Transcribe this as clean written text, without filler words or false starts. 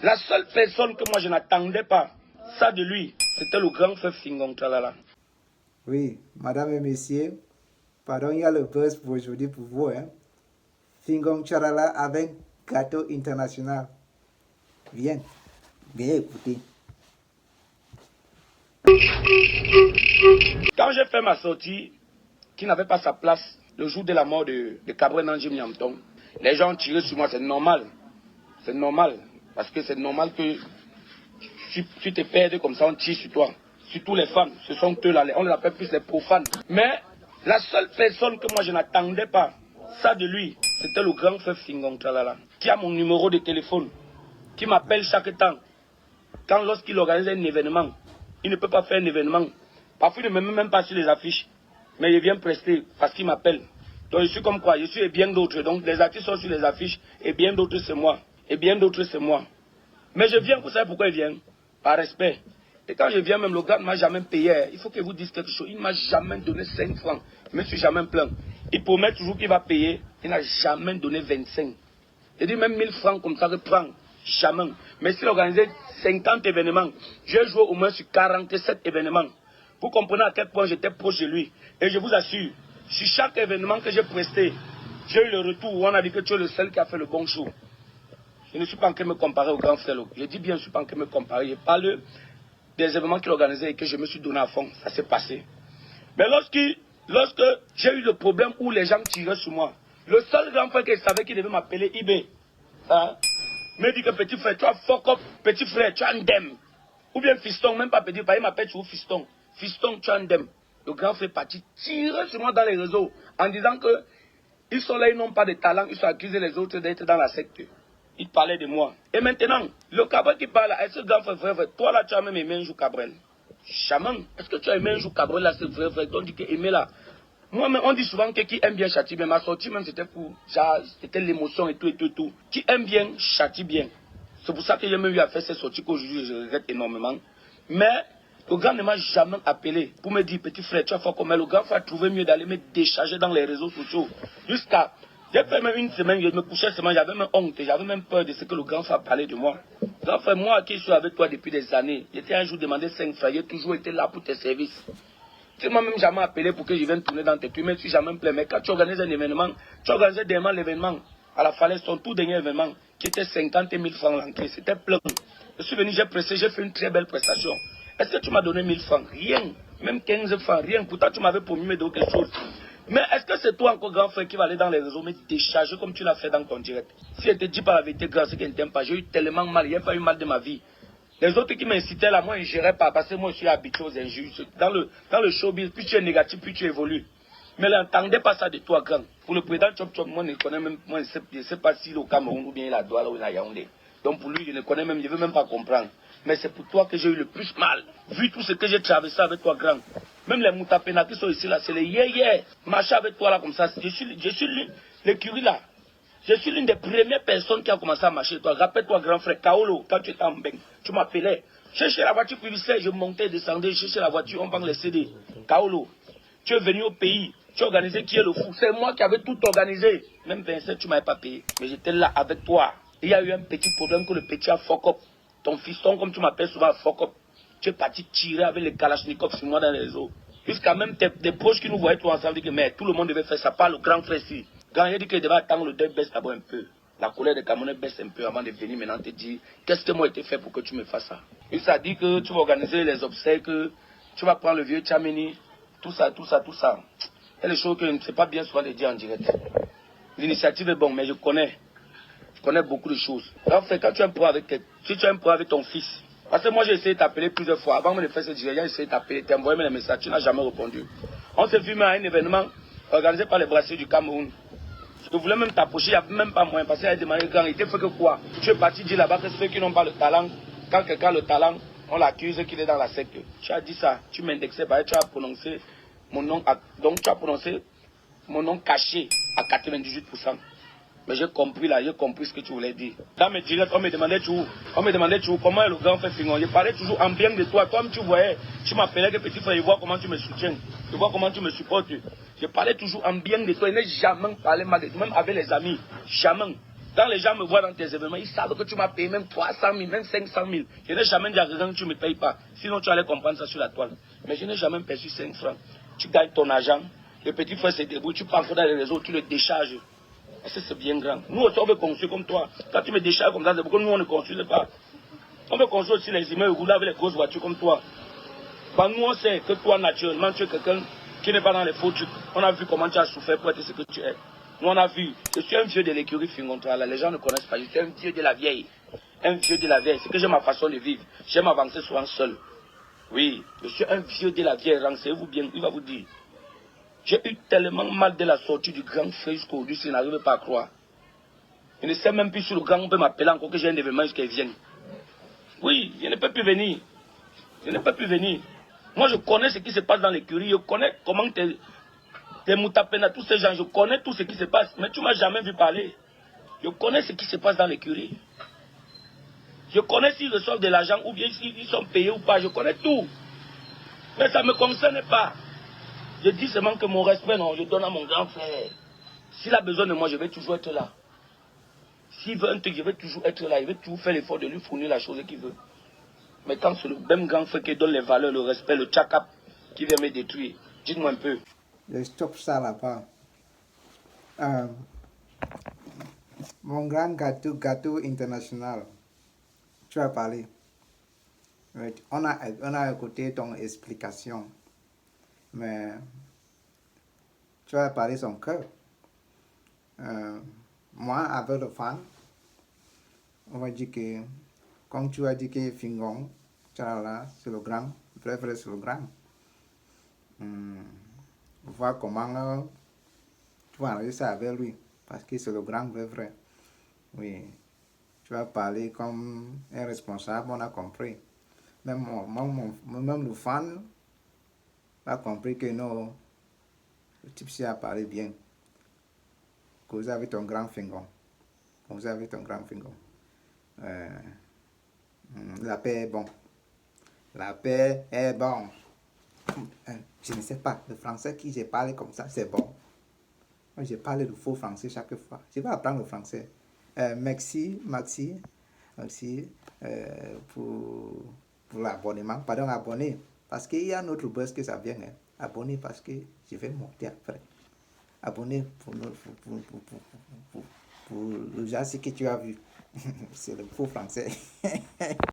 La seule personne que moi je n'attendais pas, ça de lui, c'était le grand frère Fingong Tchalala. Oui, madame et messieurs, pardon, il y a le buzz pour aujourd'hui pour vous. Hein. Fingong Tchalala avec Gâteau International. Viens écouter. Quand j'ai fait ma sortie, qui n'avait pas sa place, le jour de la mort de Cabrel Nanjim Nyamtong, les gens ont tiré sur moi, c'est normal. C'est normal. Parce que c'est normal que tu te perdes comme ça, on tire sur toi. Surtout les femmes, ce sont eux là, on les appelle plus les profanes. Mais la seule personne que moi je n'attendais pas, ça de lui, c'était le grand frère Fingong Tchalala, qui a mon numéro de téléphone, qui m'appelle chaque temps. Quand lorsqu'il organise un événement, il ne peut pas faire un événement. Parfois il ne me met même pas sur les affiches. Mais il vient prester parce qu'il m'appelle. Donc je suis comme quoi, je suis et bien d'autres. Donc les artistes sont sur les affiches et bien d'autres c'est moi. Et bien d'autres c'est moi. Mais je viens, vous savez pourquoi il vient? Par respect. Et quand je viens même, le gars ne m'a jamais payé. Il faut que vous dise quelque chose. Il ne m'a jamais donné 5 francs. Je me suis jamais plaint. Il promet toujours qu'il va payer. Il n'a jamais donné 25. Il dit même 1000 francs comme ça, je prends. Jamais. Mais s'il organisait 50 événements, j'ai joué au moins sur 47 événements. Vous comprenez à quel point j'étais proche de lui. Et je vous assure, sur chaque événement que j'ai presté, j'ai eu le retour où on a dit que tu es le seul qui a fait le bon show. Je ne suis pas en train de me comparer au grand frère. Je dis bien, je ne suis pas en train de me comparer. Je parle des événements qu'il organisait et que je me suis donné à fond. Ça s'est passé. Mais lorsque j'ai eu le problème où les gens tiraient sur moi, le seul grand frère qui savait qu'il devait m'appeler Ibé, hein, me dit que petit frère, tu as fuck up, petit frère, tu as un dem. Ou bien fiston, même pas petit frère, il m'appelle toujours fiston. Fiston, tu as un dem. Le grand frère est parti tirer sur moi dans les réseaux en disant que ils sont là, ils n'ont pas de talent, ils sont accusés les autres d'être dans la secte. Il parlait de moi. Et maintenant, le Cabrel qui parle, est-ce que grand frère, toi là, tu as même aimé un jour Cabrel? Chaman, est-ce que tu as aimé un jour Cabrel là, c'est vrai, on dit que aimer là. Moi, on dit souvent que qui aime bien châtie bien. Ma sortie même, c'était pour, c'était l'émotion et tout. Qui aime bien, châtie bien. C'est pour ça que j'ai même eu à faire cette sortie qu'aujourd'hui, je regrette énormément. Mais, le gars ne m'a jamais appelé pour me dire, petit frère, tu as fait comment? Le gars a trouvé mieux d'aller me décharger dans les réseaux sociaux. Jusqu'à, j'ai fait même une semaine, je me couchais seulement, j'avais même honte, j'avais même peur de ce que le grand frère parlait de moi. Grand frère, moi qui suis avec toi depuis des années, j'étais un jour demandé 5 frères, j'ai toujours été là pour tes services. Tu m'as même jamais appelé pour que je vienne tourner dans tes trucs, mais je suis jamais plein. Mais quand tu organises un événement, tu organises dernièrement l'événement à la Falaise, ton tout dernier événement, qui était 50 000 francs l'entrée, c'était plein. Je suis venu, j'ai pressé, j'ai fait une très belle prestation. Est-ce que tu m'as donné 1000 francs? Rien. Même 15 francs, rien. Pourtant, tu m'avais promis me donner quelque chose. Mais est-ce que c'est toi encore, grand frère, qui va aller dans les réseaux, me décharger comme tu l'as fait dans ton direct? Si je te dis pas la vérité, grand, c'est que je ne t'aime pas. J'ai eu tellement mal, il n'y a pas eu mal de ma vie. Les autres qui m'incitaient là, moi, je ne gérais pas parce que moi, je suis habitué aux injures. Dans le showbiz, plus tu es négatif, plus tu évolues. Mais n'entendez pas ça de toi, grand. Pour le président Chop Chop, moi, je ne connais même, moi, je ne sais pas s'il est au Cameroun ou bien il a Douala ou il a Yaoundé. Donc pour lui, je ne connais même, je ne veux même pas comprendre. Mais c'est pour toi que j'ai eu le plus mal. Vu tout ce que j'ai traversé avec toi, grand. Même les Moutapena qui sont ici là, c'est les yé-yé. Marcher avec toi là comme ça. Je suis l'écurie là. Je suis l'une des premières personnes qui a commencé à marcher. Toi, rappelle-toi, grand frère, Kaolo, quand tu étais en Beng, tu m'appelais. Cherchez la voiture publicitaire, je montais, descendais, cherchais la voiture, on vend les CD. Kaolo, tu es venu au pays, tu as organisé qui est le fou. C'est moi qui avais tout organisé. Même Vincent, tu ne m'avais pas payé. Mais j'étais là avec toi. Il y a eu un petit problème que le petit a fuck up. Ton fiston, comme tu m'appelles souvent, a fuck up. Tu es parti tirer avec les Kalachnikov sur moi dans les réseaux. Jusqu'à même des proches qui nous voyaient tous ensemble, disent que mais tout le monde devait faire ça, pas le grand frère ici. Quand il a dit qu'il devait attendre le deuil baisse d'abord un peu. La colère des Camerounais baisse un peu avant de venir maintenant te dire qu'est-ce que moi j'ai fait pour que tu me fasses ça. Il s'est dit que tu vas organiser les obsèques, tu vas prendre le vieux Tchamini, tout ça. Et les choses que je ne sais pas bien souvent les dire en direct. L'initiative est bonne, mais je connais beaucoup de choses. Alors, quand tu as un problème si tu as un problème avec ton fils, parce que moi j'ai essayé de t'appeler plusieurs fois, avant de faire ce direct, j'ai essayé de t'appeler, t'envoyer les messages, tu n'as jamais répondu. On s'est filmé à un événement organisé par les brassiers du Cameroun. Je voulais même t'approcher, il n'y avait même pas moyen, parce qu'il a demandé grand, il était fait que quoi? Tu es parti dire là-bas que ceux qui n'ont pas le talent, quand quelqu'un a le talent, on l'accuse qu'il est dans la secte. Tu as dit ça, tu m'indexais, tu as prononcé mon nom, donc tu as prononcé mon nom caché à 98%. Mais j'ai compris ce que tu voulais dire. Dans mes directs, on me demandait toujours comment est le grand frère Fingon. Je parlais toujours en bien de toi. Comme tu voyais, tu m'appelais que petit frère, je vois comment tu me soutiens. Je vois comment tu me supportes. Je parlais toujours en bien de toi. Je n'ai jamais parlé mal de toi, même avec les amis. Jamais. Quand les gens me voient dans tes événements, ils savent que tu m'as payé même 300 000, même 500 000. Je n'ai jamais dit à quelqu'un que tu ne me payes pas. Sinon, tu allais comprendre ça sur la toile. Mais je n'ai jamais perçu 5 francs. Tu gagnes ton argent. Le petit frère se débrouille. Tu prends dans les réseaux, tu le décharges. Est-ce que c'est bien grand? Nous aussi, on veut construire comme toi. Quand tu me décharges comme ça, c'est pourquoi nous, on ne construisait pas. On veut construire aussi les immeubles rouler avec les grosses voitures comme toi. Bah, nous, on sait que toi, naturellement, tu es quelqu'un qui n'est pas dans les faux trucs. On a vu comment tu as souffert pour être ce que tu es. Nous, on a vu. Je suis un vieux de l'écurie Fingontra. Les gens ne connaissent pas. Je suis un vieux de la vieille. Un vieux de la vieille. C'est que j'ai ma façon de vivre. J'aime avancer souvent seul. Oui, je suis un vieux de la vieille. Renseignez-vous bien. Il va vous dire. J'ai eu tellement mal de la sortie du grand frère jusqu'au aujourd'hui, je n'arrive pas à croire. Je ne sais même plus si le grand peut m'appeler encore que j'ai un événement jusqu'à vienne. Oui, je ne peux plus venir. Je ne peux plus venir. Moi, je connais ce qui se passe dans l'écurie. Je connais comment tes moutapena, tous ces gens. Je connais tout ce qui se passe. Mais tu ne m'as jamais vu parler. Je connais ce qui se passe dans l'écurie. Je connais s'ils reçoivent de l'argent ou bien s'ils sont payés ou pas. Je connais tout. Mais ça ne me concerne pas. Je dis seulement que mon respect, non, je donne à mon grand frère. S'il a besoin de moi, je vais toujours être là. S'il veut un truc, je vais toujours être là. Je vais toujours faire l'effort de lui fournir la chose qu'il veut. Mais quand c'est le même grand frère qui donne les valeurs, le respect, le tchakap, qui vient me détruire, dites-moi un peu. Je stoppe ça là-bas. Mon grand gâteau international, tu as parlé. On a écouté ton explication, mais tu as parlé son cœur. Moi, avec le fan, on va dire que, comme tu as dit que Fingon, Tchalala, c'est le grand, vrai, c'est le grand. Voir comment tu vas arranger ça avec lui, parce que c'est le grand, vrai. Oui, tu as parlé comme un responsable, on a compris. Même le fan a compris que non, le type ci a parlé bien. Que vous avez ton grand Fingon. Vous avez ton grand Fingon. La paix est bon. La paix est bon. Je ne sais pas, le français qui j'ai parlé comme ça, c'est bon. Moi, j'ai parlé de faux français chaque fois. Je vais apprendre le français. Merci pour l'abonnement. Pardon, abonner. Parce qu'il y a un autre buzz que ça vient. Hein. Abonner parce que je vais monter après. Abonner pour le genre que tu as vu. C'est le faux français.